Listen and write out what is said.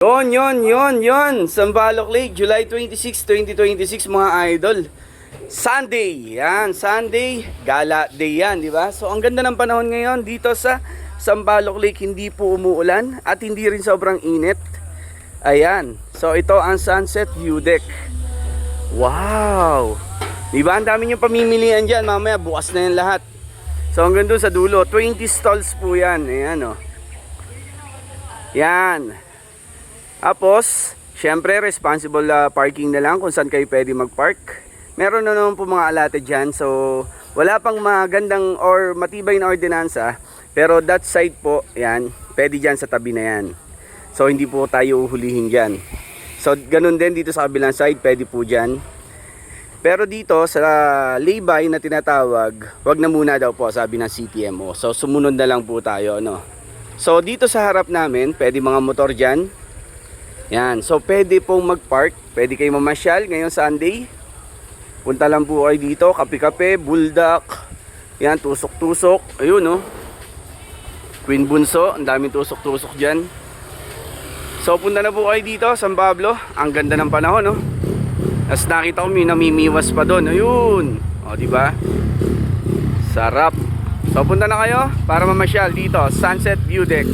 Yon. Sampaloc Lake, July 26, 2026 mga idol. Sunday, yan, Sunday, gala day yan, di ba? So, ang ganda ng panahon ngayon dito sa Sampaloc Lake, hindi po umuulan at hindi rin sobrang init. Ayan, so ito ang sunset view deck. Wow! Di ba? Ang dami nyo pamimilian dyan, mamaya bukas na yan lahat. So, hanggang doon sa dulo, 20 stalls po yan. Ayan, o. Yan. Tapos, syempre, responsible parking na lang kung saan kayo pwede mag-park. Meron na naman po mga alate dyan. So, wala pang magandang or matibay na ordinansa. Pero that side po, yan, pwede dyan sa tabi na yan. So, hindi po tayo uhulihin dyan. So, ganun din dito sa kabilang side, pwede po dyan. Pero dito, sa lay-by na tinatawag, wag na muna daw po, sabi ng CTMO. So, sumunod na lang po tayo, no? So, dito sa harap namin, pwede mga motor dyan. Yan, so pwede pong mag-park, pwede kayo mamasyal ngayong Sunday. Punta lang po kayo dito, kape-kape, buldak. Yan, tusok-tusok. Ayun, no? Queen Bunso, ang daming tusok-tusok dyan. So, punta na po kayo dito, San Pablo. Ang ganda ng panahon, no? Tapos nakita ko may namimiwas pa doon. Ayun. O, diba? Sarap. So, punta na kayo para mamasyal dito, Sunset View Deck.